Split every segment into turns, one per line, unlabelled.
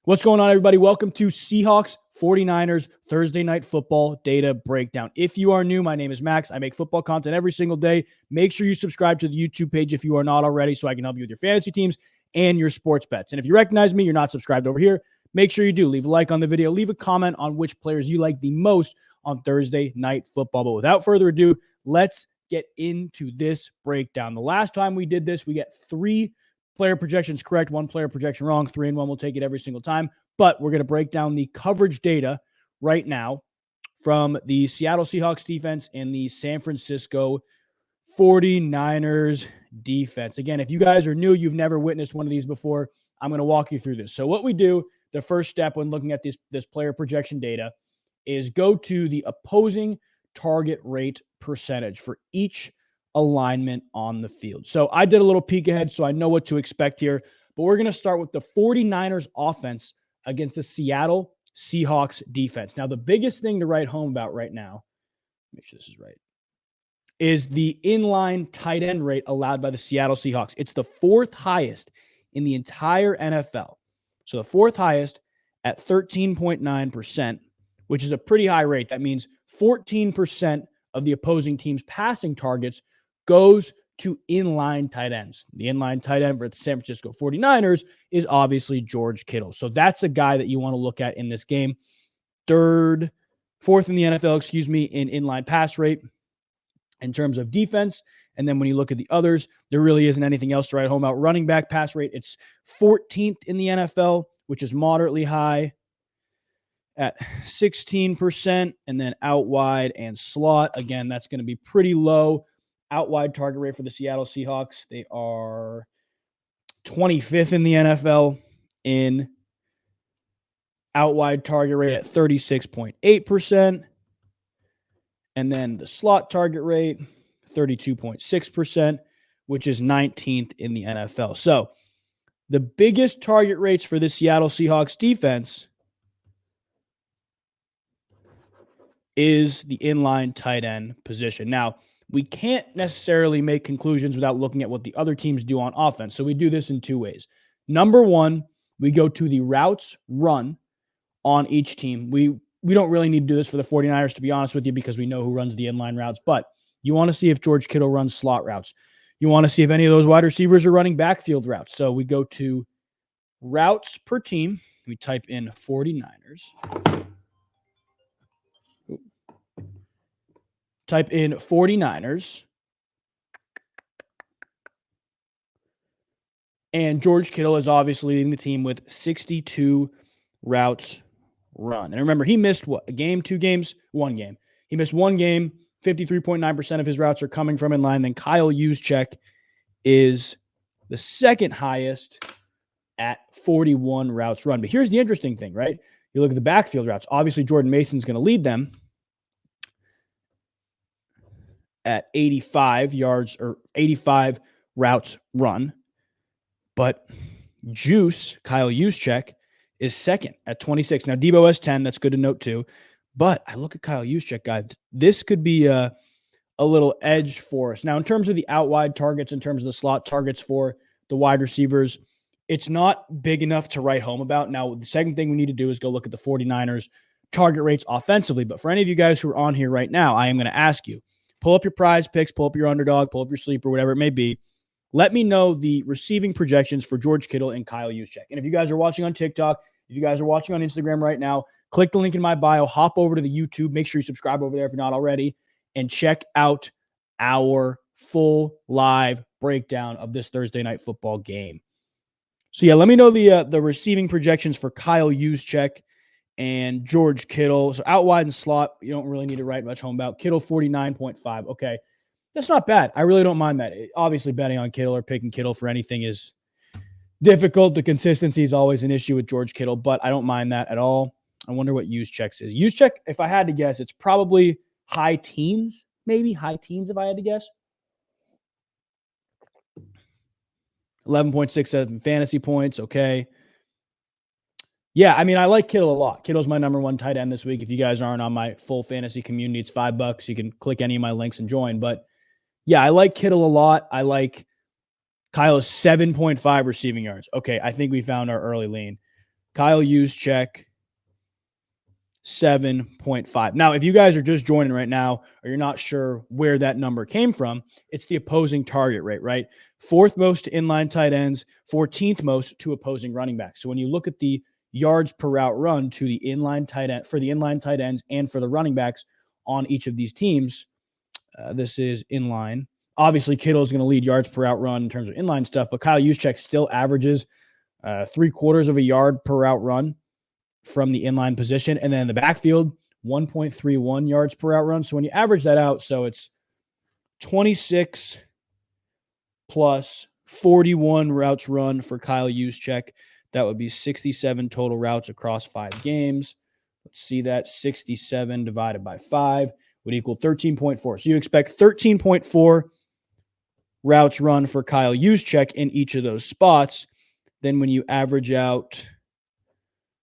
What's going on, everybody? Welcome to Seahawks 49ers Thursday Night Football Data Breakdown. If you are new, my name is Max. I make football content every single day. Make sure you subscribe to the YouTube page if you are not already so I can help you with your fantasy teams and your sports bets. And if you recognize me, you're not subscribed over here, make sure you do. Leave a like on the video. Leave a comment on which players you like the most on Thursday Night Football. But without further ado, let's get into this breakdown. The last time we did this, we got 3 player projections correct, 1 player projection wrong, 3 and 1. We'll take it every single time. But we're going to break down the coverage data right now from the Seattle Seahawks defense and the San Francisco 49ers defense. Again, if you guys are new, you've never witnessed one of these before, I'm going to walk you through this. So what we do, the first step when looking at this player projection data is go to the opposing target rate percentage for each alignment on the field. So I did a little peek ahead, so I know what to expect here. But we're going to start with the 49ers offense against the Seattle Seahawks defense. Now, the biggest thing to write home about right now, make sure this is right, is the inline tight end rate allowed by the Seattle Seahawks. It's the 4th highest in the entire NFL. So the 4th highest at 13.9%, which is a pretty high rate. That means 14% of the opposing team's passing targets goes to inline tight ends. The inline tight end for the San Francisco 49ers is obviously George Kittle. So that's a guy that you want to look at in this game. 4th in the NFL, in inline pass rate in terms of defense. And then when you look at the others, there really isn't anything else to write home about. Running back pass rate, it's 14th in the NFL, which is moderately high at 16%. And then out wide and slot, again, that's going to be pretty low. Out wide target rate for the Seattle Seahawks, they are 25th in the NFL in out wide target rate at 36.8%. And then the slot target rate, 32.6%, which is 19th in the NFL. So the biggest target rates for the Seattle Seahawks defense is the inline tight end position. Now, we can't necessarily make conclusions without looking at what the other teams do on offense. So we do this in 2 ways. Number one, we go to the routes run on each team. We don't really need to do this for the 49ers, to be honest with you, because we know who runs the inline routes. But you want to see if George Kittle runs slot routes. You want to see if any of those wide receivers are running backfield routes. So we go to routes per team. We type in 49ers. Type in 49ers. And George Kittle is obviously leading the team with 62 routes run. And remember, he missed what? A game, 2 games? 1 game. He missed 1 game. 53.9% of his routes are coming from inline. Then Kyle Juszczyk is the 2nd highest at 41 routes run. But here's the interesting thing, right? You look at the backfield routes. Obviously, Jordan Mason's going to lead them at 85 yards or 85 routes run. But Kyle Juszczyk, is 2nd at 26. Now, Debo has 10. That's good to note too. But I look at Kyle Juszczyk, guys. This could be a little edge for us. Now, in terms of the out wide targets, in terms of the slot targets for the wide receivers, it's not big enough to write home about. Now, the second thing we need to do is go look at the 49ers target rates offensively. But for any of you guys who are on here right now, I am going to ask you, pull up your prize picks, pull up your underdog, pull up your sleeper, whatever it may be. Let me know the receiving projections for George Kittle and Kyle Juszczyk. And if you guys are watching on TikTok, if you guys are watching on Instagram right now, click the link in my bio, hop over to the YouTube, make sure you subscribe over there if you're not already, and check out our full live breakdown of this Thursday Night Football game. So yeah, let me know the receiving projections for Kyle Juszczyk and George Kittle. So out wide and slot, you don't really need to write much home about. Kittle 49.5. Okay, that's not bad. I really don't mind that. Obviously, betting on Kittle or picking Kittle for anything is difficult. The consistency is always an issue with George Kittle, but I don't mind that at all. I wonder what Juszczyk is. Juszczyk, if I had to guess, it's probably high teens, maybe high teens if I had to guess. 11.67 fantasy points. Okay. Yeah, I mean, I like Kittle a lot. Kittle's my number 1 tight end this week. If you guys aren't on my full fantasy community, it's $5. You can click any of my links and join. But yeah, I like Kittle a lot. I like Kyle's 7.5 receiving yards. Okay, I think we found our early lean. Kyle Juszczyk, 7.5. Now, if you guys are just joining right now, or you're not sure where that number came from, it's the opposing target rate, right? 4th most to inline tight ends, 14th most to opposing running backs. So when you look at the yards per route run to the inline tight end, for the inline tight ends and for the running backs on each of these teams, this is inline. Obviously, Kittle is going to lead yards per route run in terms of inline stuff, but Kyle Juszczyk still averages 3/4 of a yard per route run from the inline position. And then in the backfield, 1.31 yards per route run. So when you average that out, so it's 26 plus 41 routes run for Kyle Juszczyk. That would be 67 total routes across 5 games. Let's see that. 67 divided by 5 would equal 13.4. So you expect 13.4 routes run for Kyle Juszczyk in each of those spots. Then when you average out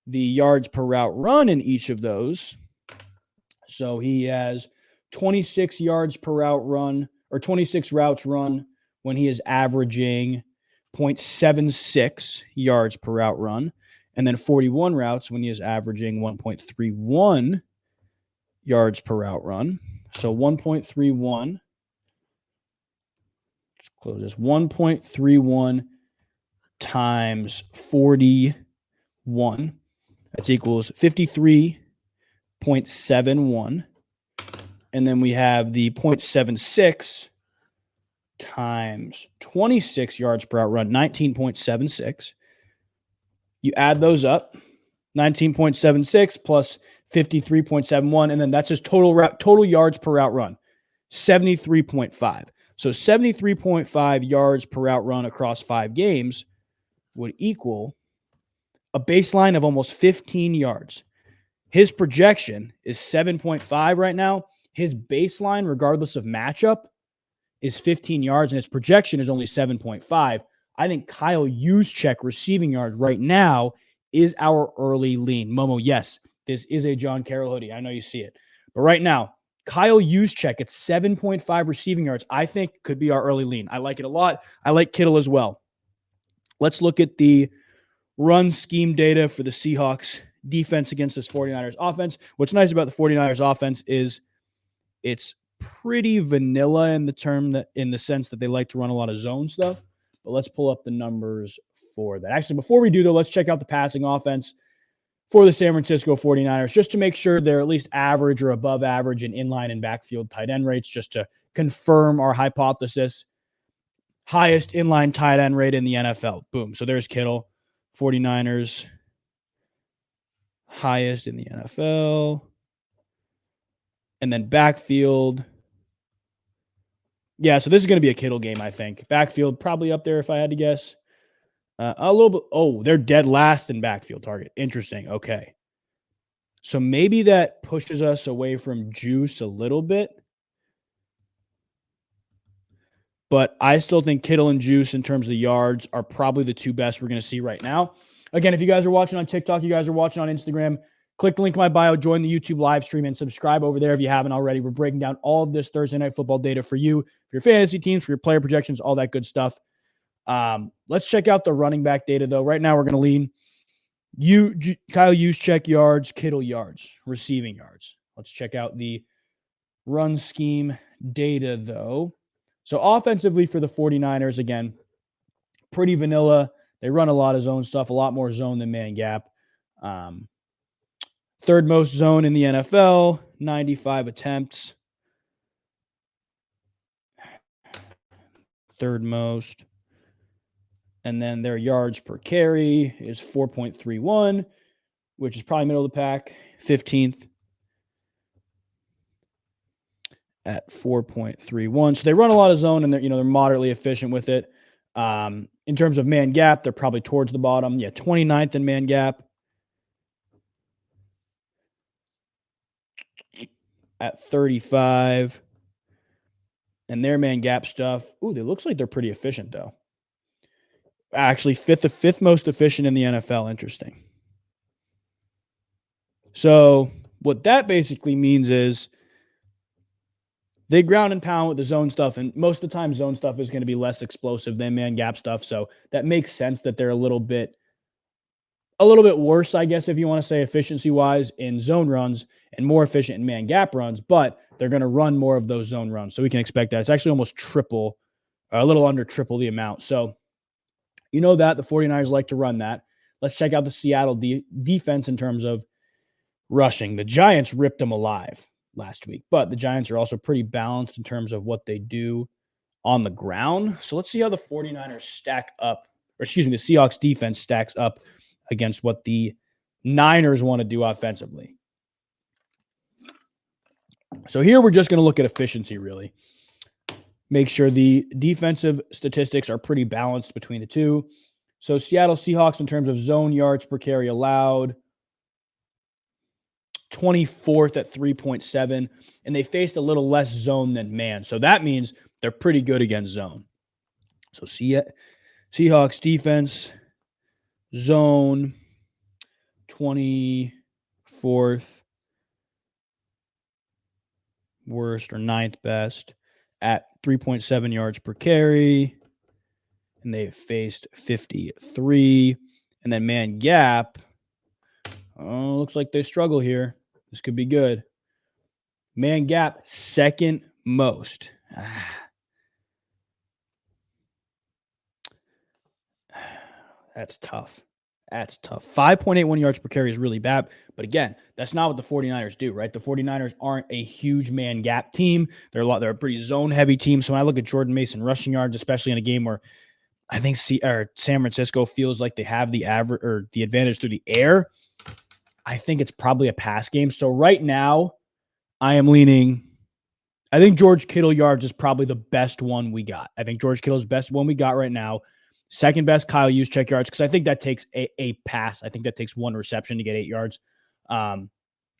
the yards per route run in each of those, so he has 26 yards per route run, or 26 routes run when he is averaging 0.76 yards per route run, and then 41 routes when he is averaging 1.31 yards per route run. So 1.31, let's close this, 1.31 times 41. That equals 53.71. And then we have the 0.76 times 26 yards per route run, 19.76. You add those up, 19.76 plus 53.71, and then that's his total yards per route run, 73.5. So 73.5 yards per route run across 5 games would equal a baseline of almost 15 yards. His projection is 7.5 right now. His baseline, regardless of matchup, is 15 yards, and his projection is only 7.5. I think Kyle Juszczyk receiving yards right now is our early lean. Momo, yes, this is a John Carroll hoodie. I know you see it. But right now, Kyle Juszczyk at 7.5 receiving yards, I think could be our early lean. I like it a lot. I like Kittle as well. Let's look at the run scheme data for the Seahawks defense against this 49ers offense. What's nice about the 49ers offense is it's pretty vanilla in the sense that they like to run a lot of zone stuff. But let's pull up the numbers for that. Actually, before we do though, let's check out the passing offense for the San Francisco 49ers, just to make sure they're at least average or above average in inline and backfield tight end rates, just to confirm our hypothesis. Highest inline tight end rate in the NFL. Boom. So there's Kittle. 49ers, highest in the NFL. And then backfield. Yeah, so this is going to be a Kittle game, I think. Backfield, probably up there if I had to guess. A little bit. Oh, they're dead last in backfield target. Interesting. Okay. So maybe that pushes us away from Juice a little bit. But I still think Kittle and Juice in terms of the yards are probably the two best we're going to see right now. Again, if you guys are watching on TikTok, you guys are watching on Instagram, click the link in my bio, join the YouTube live stream, and subscribe over there if you haven't already. We're breaking down all of this Thursday Night Football data for you, for your fantasy teams, for your player projections, all that good stuff. Let's check out the running back data, though. Right now, we're going to lean Kyle Juszczyk yards, Kittle yards, receiving yards. Let's check out the run scheme data, though. So offensively for the 49ers, again, pretty vanilla. They run a lot of zone stuff, a lot more zone than man gap. Third most zone in the NFL, 95 attempts. Third most. And then their yards per carry is 4.31, which is probably middle of the pack, 15th at 4.31. So they run a lot of zone, and they're moderately efficient with it. In terms of man gap, they're probably towards the bottom. Yeah, 29th in man gap at 35. And their man gap stuff, it looks like they're pretty efficient, though. Actually, fifth most efficient in the NFL. Interesting. So what that basically means is they ground and pound with the zone stuff, and most of the time zone stuff is going to be less explosive than man gap stuff. So that makes sense that they're a little bit a little bit worse, I guess, if you want to say efficiency-wise in zone runs and more efficient in man gap runs, but they're going to run more of those zone runs. So we can expect that. It's actually almost triple, a little under triple the amount. So you know that the 49ers like to run that. Let's check out the Seattle defense in terms of rushing. The Giants ripped them alive last week, but the Giants are also pretty balanced in terms of what they do on the ground. So let's see how the 49ers stack up, or excuse me, the Seahawks defense stacks up against what the Niners want to do offensively. So here we're just going to look at efficiency, really. Make sure the defensive statistics are pretty balanced between the two. So Seattle Seahawks in terms of zone yards per carry allowed, 24th at 3.7, and they faced a little less zone than man. So that means they're pretty good against zone. So Seahawks defense, zone, 24th worst or 9th best at 3.7 yards per carry. And they faced 53. And then man gap, looks like they struggle here. This could be good. Man gap, second most. That's tough. 5.81 yards per carry is really bad. But again, that's not what the 49ers do, right? The 49ers aren't a huge man gap team. They're a pretty zone heavy team. So when I look at Jordan Mason rushing yards, especially in a game where I think San Francisco feels like they have the average or the advantage through the air, I think it's probably a pass game. So right now, I think George Kittle yards is probably the best one we got. I think George Kittle's best one we got right now. Second best, Kyle Juszczyk yards, because I think that takes a pass. I think that takes one reception to get 8 yards. But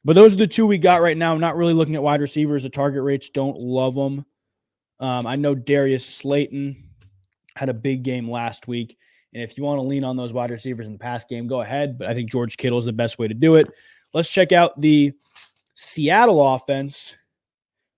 those are the two we got right now. I'm not really looking at wide receivers. The target rates don't love them. I know Darius Slayton had a big game last week. And if you want to lean on those wide receivers in the pass game, go ahead. But I think George Kittle is the best way to do it. Let's check out the Seattle offense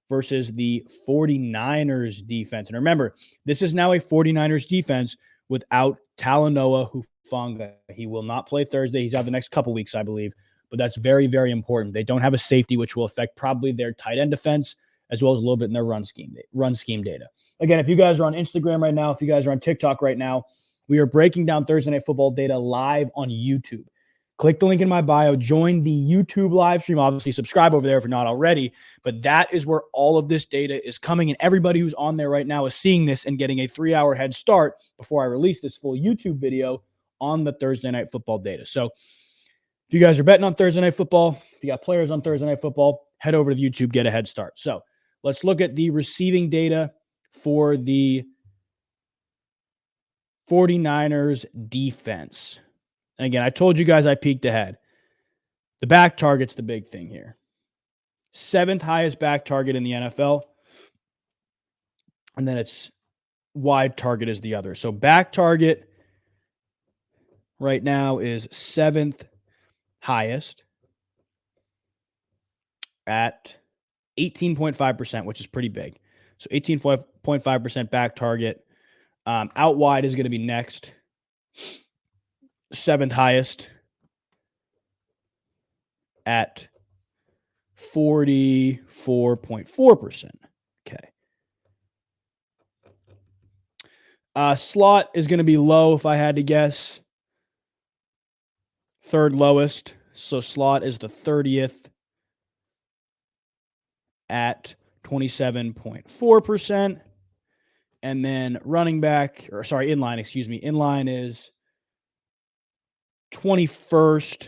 versus the 49ers defense. And remember, this is now a 49ers defense without Talanoa Hufanga. He will not play Thursday. He's out the next couple weeks, I believe. But that's very, very important. They don't have a safety, which will affect probably their tight end defense, as well as a little bit in their run scheme data. Again, if you guys are on Instagram right now, if you guys are on TikTok right now, we are breaking down Thursday Night Football data live on YouTube. Click the link in my bio, join the YouTube live stream. Obviously, subscribe over there if you're not already. But that is where all of this data is coming. And everybody who's on there right now is seeing this and getting a 3-hour head start before I release this full YouTube video on the Thursday Night Football data. So if you guys are betting on Thursday Night Football, if you got players on Thursday Night Football, head over to YouTube, get a head start. So let's look at the receiving data for the 49ers defense. And again, I told you guys I peeked ahead. The back target's the big thing here. 7th highest back target in the NFL. And then it's wide target is the other. So back target right now is 7th highest at 18.5%, which is pretty big. So 18.5% back target. Out wide is going to be next. 7th highest at 44.4%. Okay. Slot is going to be low if I had to guess. 3rd lowest. So slot is the 30th at 27.4%. And then inline, Inline is 21st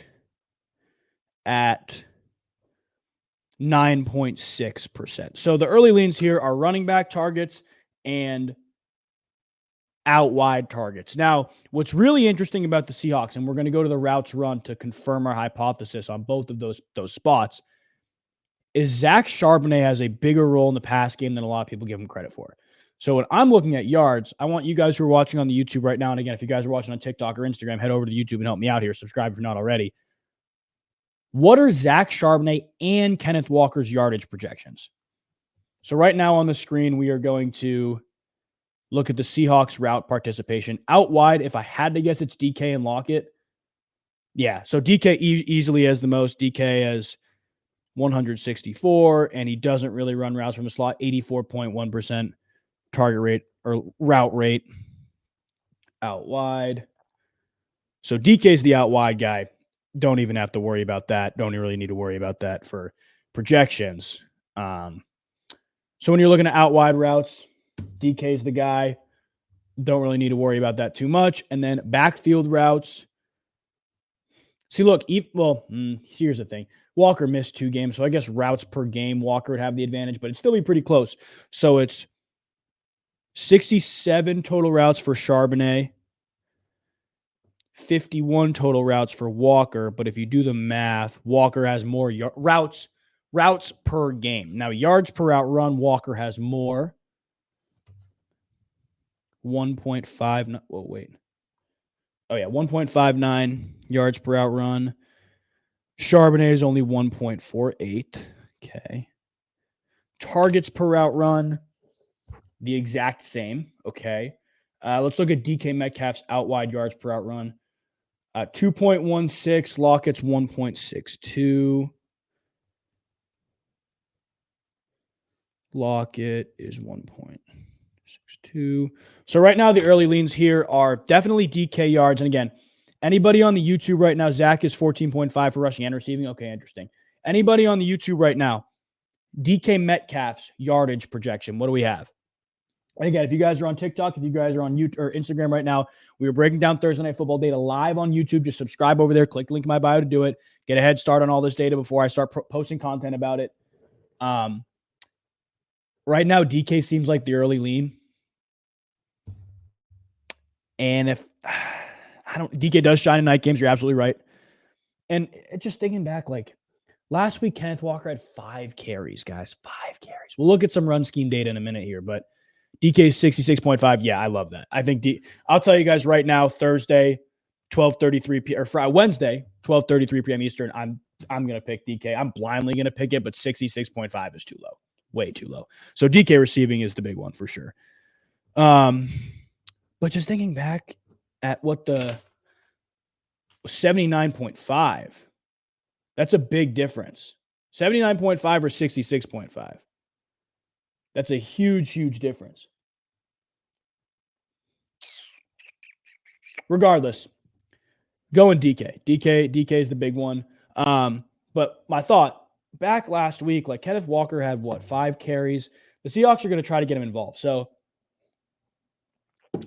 at 9.6%. So the early leans here are running back targets and out wide targets. Now, what's really interesting about the Seahawks, and we're going to go to the routes run to confirm our hypothesis on both of those spots, is Zach Charbonnet has a bigger role in the pass game than a lot of people give him credit for. So when I'm looking at yards, I want you guys who are watching on the YouTube right now, and again, if you guys are watching on TikTok or Instagram, head over to YouTube and help me out here. Subscribe if you're not already. What are Zach Charbonnet and Kenneth Walker's yardage projections? So right now on the screen, we are going to look at the Seahawks route participation. Out wide, if I had to guess, it's DK and Lockett. Yeah, so DK easily has the most. DK has 164, and he doesn't really run routes from the slot. 84.1% target rate or route rate out wide. So DK's the out wide guy. Don't even have to worry about that. Don't really need to worry about that for projections. So when you're looking at out wide routes, DK's the guy. Don't really need to worry about that too much. And then backfield routes. See, look, here's the thing. Walker missed 2 games, so I guess routes per game, Walker would have the advantage, but it'd still be pretty close. So it's 67 total routes for Charbonnet, 51 total routes for Walker. But if you do the math, Walker has more routes per game. Now, yards per route run, Walker has more. 1.5. Oh, wait. Oh, yeah, 1.59 yards per route run. Charbonnet is only 1.48. Okay. Targets per route run, the exact same. Okay. Let's look at DK Metcalf's out wide yards per route run. 2.16. Lockett's 1.62. Lockett is 1.62. So right now, the early leans here are definitely DK yards. And again, anybody on the YouTube right now, Zach is 14.5 for rushing and receiving. Okay, interesting. Anybody on the YouTube right now, DK Metcalf's yardage projection, what do we have? And again, if you guys are on TikTok, if you guys are on YouTube or Instagram right now, we are breaking down Thursday Night Football data live on YouTube. Just subscribe over there. Click the link in my bio to do it. Get a head start on all this data before I start posting content about it. Right now, DK seems like the early lean. And if DK does shine in night games, you're absolutely right. And just thinking back, like last week, Kenneth Walker had 5 carries, guys. 5 carries. We'll look at some run scheme data in a minute here, but DK 66.5. Yeah, I love that. I think I'll tell you guys right now, Thursday, 12:33 p.m. or Friday, Wednesday, 12:33 p.m. Eastern. I'm gonna pick DK. I'm blindly gonna pick it, but 66.5 is too low, way too low. So DK receiving is the big one for sure. But just thinking back at what the 79.5, that's a big difference. 79.5 or 66.5. That's a huge, huge difference. Regardless, going DK. DK is the big one. But my thought, back last week, like Kenneth Walker had 5 carries. The Seahawks are going to try to get him involved. So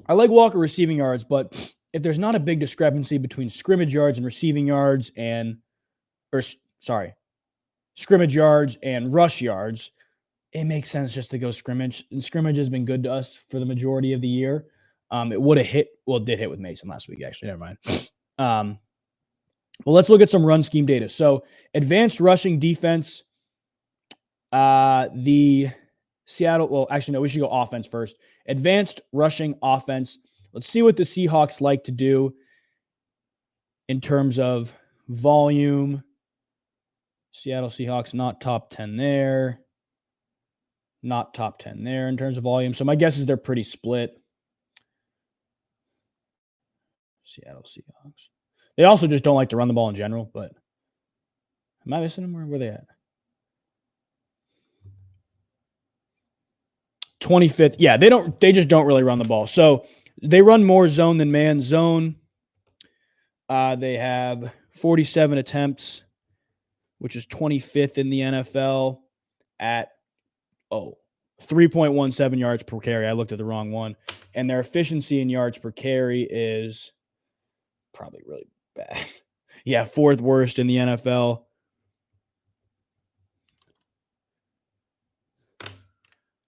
I like Walker receiving yards, but if there's not a big discrepancy between scrimmage yards and receiving yards scrimmage yards and rush yards, it makes sense just to go scrimmage. And scrimmage has been good to us for the majority of the year. It would have hit. Well, it did hit with Mason last week, actually. Never mind. Well, let's look at some run scheme data. So advanced rushing defense, the Seattle, well, actually, no, we should go offense first. Advanced rushing offense. Let's see what the Seahawks like to do in terms of volume. Seattle Seahawks, not top 10 there. Not top 10 there in terms of volume. So my guess is they're pretty split. Seattle Seahawks. They also just don't like to run the ball in general, but am I missing them? Where were they at? 25th. Yeah, they just don't really run the ball. So they run more zone than man. Zone, they have 47 attempts, which is 25th in the NFL at 3.17 yards per carry. I looked at the wrong one. And their efficiency in yards per carry is probably really bad. Yeah, 4th worst in the NFL.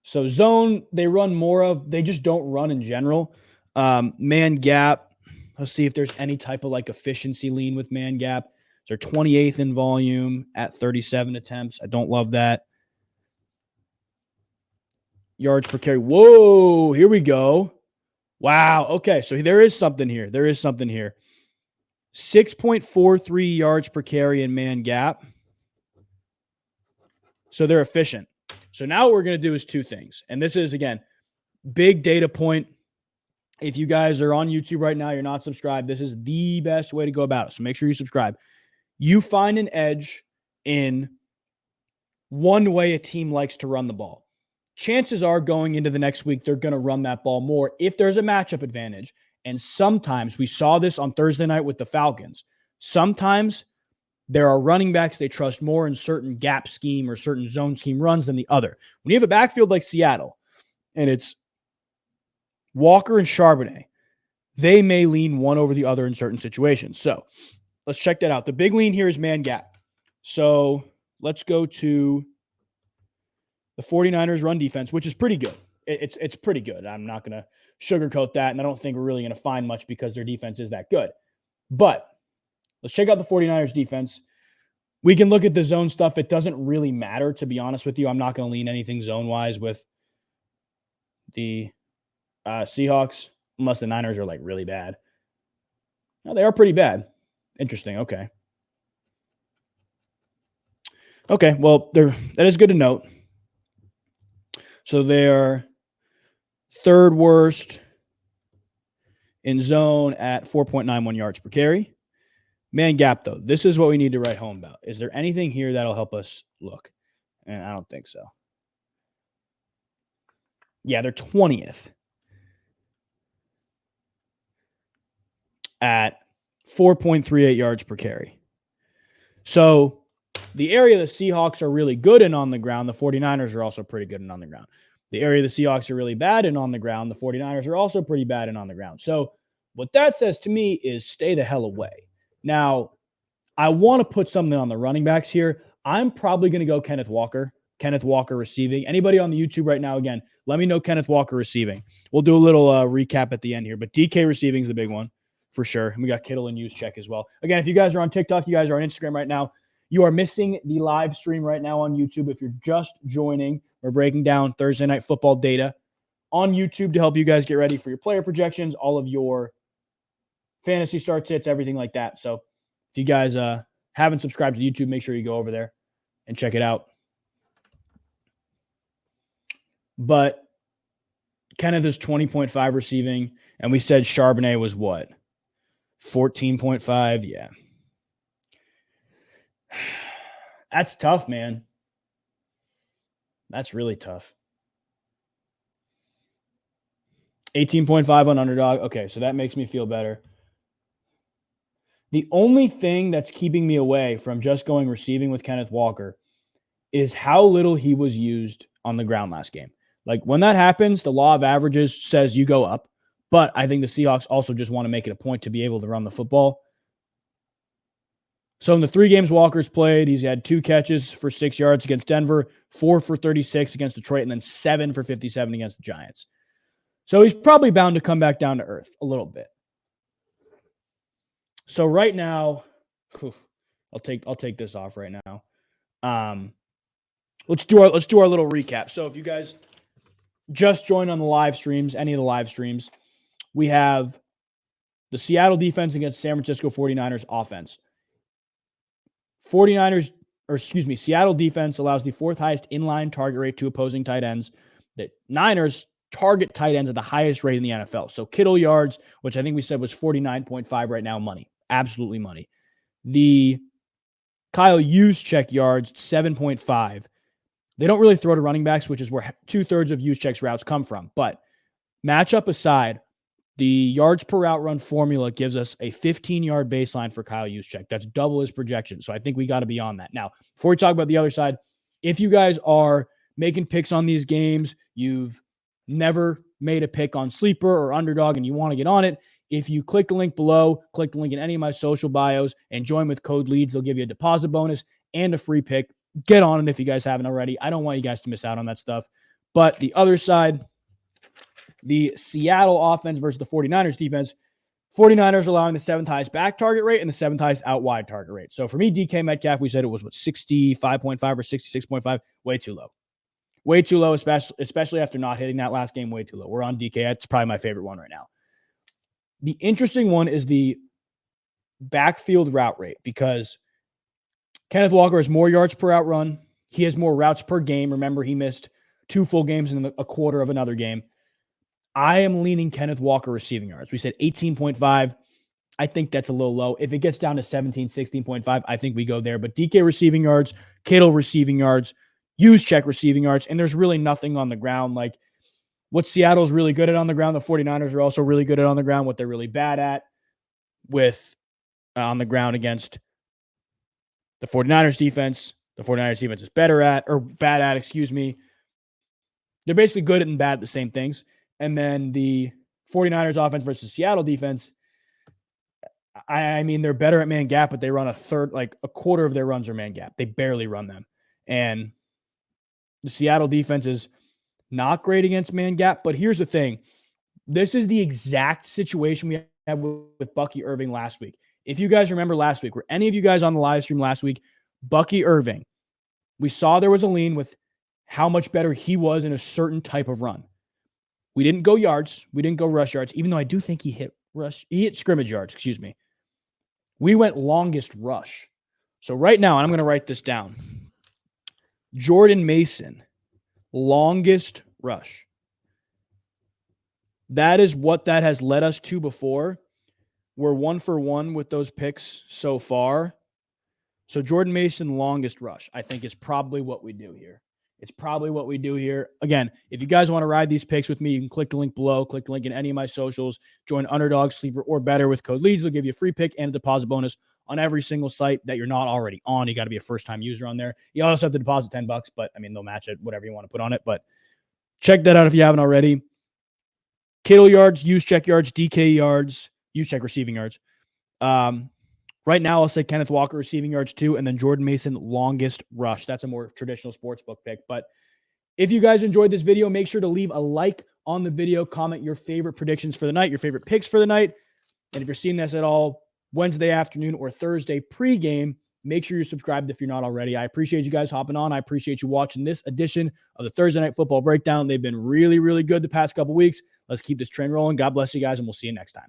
So zone, they run more of. They just don't run in general. Man gap. Let's see if there's any type of like efficiency lean with man gap. They're 28th in volume at 37 attempts. I don't love that. Yards per carry. Whoa, here we go. Wow. Okay, so there is something here. 6.43 yards per carry in man gap. So they're efficient. So now what we're going to do is 2 things. And this is, again, big data point. If you guys are on YouTube right now, you're not subscribed, this is the best way to go about it. So make sure you subscribe. You find an edge in one way a team likes to run the ball. Chances are going into the next week, they're going to run that ball more if there's a matchup advantage. And sometimes we saw this on Thursday night with the Falcons. Sometimes there are running backs they trust more in certain gap scheme or certain zone scheme runs than the other. When you have a backfield like Seattle and it's Walker and Charbonnet, they may lean one over the other in certain situations. So let's check that out. The big lean here is man gap. So let's go to the 49ers run defense, which is pretty good. It's pretty good. I'm not going to sugarcoat that, and I don't think we're really going to find much because their defense is that good. But let's check out the 49ers defense. We can look at the zone stuff. It doesn't really matter, to be honest with you. I'm not going to lean anything zone-wise with the Seahawks, unless the Niners are like really bad. No, they are pretty bad. Interesting. Okay. Okay, well, that is good to note. So they're third worst in zone at 4.91 yards per carry. Man gap, though, this is what we need to write home about. Is there anything here that'll help us look? And I don't think so. Yeah, they're 20th at 4.38 yards per carry. So the area the Seahawks are really good in on the ground, the 49ers are also pretty good in on the ground. The area the Seahawks are really bad in on the ground, the 49ers are also pretty bad in on the ground. So what that says to me is stay the hell away. Now, I want to put something on the running backs here. I'm probably going to go Kenneth Walker receiving. Anybody on the YouTube right now, again, let me know Kenneth Walker receiving. We'll do a little recap at the end here, but DK receiving is the big one for sure. And we got Kittle and Juszczyk as well. Again, if you guys are on TikTok, you guys are on Instagram right now, you are missing the live stream right now on YouTube. If you're just joining, we're breaking down Thursday Night Football data on YouTube to help you guys get ready for your player projections, all of your fantasy start sits, everything like that. So if you guys haven't subscribed to YouTube, make sure you go over there and check it out. But Kenneth is 20.5 receiving, and we said Charbonnet was what? 14.5? Yeah. That's tough, man. That's really tough. 18.5 on underdog. Okay, so that makes me feel better. The only thing that's keeping me away from just going receiving with Kenneth Walker is how little he was used on the ground last game. Like when that happens, the law of averages says you go up, but I think the Seahawks also just want to make it a point to be able to run the football. So in the 3 games Walker's played, he's had 2 catches for 6 yards against Denver, 4 for 36 against Detroit, and then 7 for 57 against the Giants. So he's probably bound to come back down to earth a little bit. So right now, I'll take this off right now. Let's do our little recap. So if you guys just joined on the live streams, any of the live streams, we have the Seattle defense against San Francisco 49ers offense. Seattle defense allows the 4th highest inline target rate to opposing tight ends. The Niners target tight ends at the highest rate in the NFL. So Kittle yards, which I think we said was 49.5 right now, money. Absolutely money. The Kyle Juszczyk yards, 7.5. They don't really throw to running backs, which is where 2/3 of Juszczyk's routes come from. But matchup aside, the yards per route run formula gives us a 15-yard baseline for Kyle Juszczyk. That's double his projection. So I think we got to be on that. Now, before we talk about the other side, if you guys are making picks on these games, you've never made a pick on Sleeper or Underdog and you want to get on it, if you click the link below, click the link in any of my social bios and join with code LEADS, they'll give you a deposit bonus and a free pick. Get on it if you guys haven't already. I don't want you guys to miss out on that stuff. But the other side, the Seattle offense versus the 49ers defense, 49ers allowing the 7th highest back target rate and the 7th highest out wide target rate. So for me, DK Metcalf, we said it was 65.5 or 66.5, way too low. Way too low, especially after not hitting that last game, way too low. We're on DK. That's probably my favorite one right now. The interesting one is the backfield route rate because Kenneth Walker has more yards per route run. He has more routes per game. Remember, he missed 2 full games in a quarter of another game. I am leaning Kenneth Walker receiving yards. We said 18.5. I think that's a little low. If it gets down to 17, 16.5, I think we go there. But DK receiving yards, Kittle receiving yards, Juszczyk receiving yards, and there's really nothing on the ground. Like what Seattle's really good at on the ground, the 49ers are also really good at on the ground. What they're really bad at with on the ground against the 49ers defense, the 49ers defense is better at, or bad at, excuse me. They're basically good and bad at the same things. And then the 49ers offense versus Seattle defense, I mean, they're better at man gap, but they run a quarter of their runs are man gap. They barely run them. And the Seattle defense is not great against man gap. But here's the thing. This is the exact situation we had with Bucky Irving last week. If you guys remember last week, were any of you guys on the live stream last week, Bucky Irving, we saw there was a lean with how much better he was in a certain type of run. We didn't go yards. We didn't go rush yards, even though I do think he hit scrimmage yards, excuse me. We went longest rush. So right now, and I'm going to write this down. Jordan Mason, longest rush. That is what that has led us to before. We're 1 for 1 with those picks so far. So Jordan Mason, longest rush, I think is probably what we do here. It's probably what we do here. Again, if you guys want to ride these picks with me, you can click the link below, click the link in any of my socials, join Underdog, Sleeper, or Better with code LEADS. They'll give you a free pick and a deposit bonus on every single site that you're not already on. You got to be a first-time user on there. You also have to deposit $10, but I mean, they'll match it, whatever you want to put on it. But check that out if you haven't already. Kittle yards, Juszczyk yards, DK yards, Juszczyk receiving yards. Right now, I'll say Kenneth Walker receiving yards too, and then Jordan Mason longest rush. That's a more traditional sportsbook pick. But if you guys enjoyed this video, make sure to leave a like on the video, comment your favorite predictions for the night, your favorite picks for the night. And if you're seeing this at all Wednesday afternoon or Thursday pregame, make sure you're subscribed if you're not already. I appreciate you guys hopping on. I appreciate you watching this edition of the Thursday Night Football Breakdown. They've been really, really good the past couple weeks. Let's keep this trend rolling. God bless you guys, and we'll see you next time.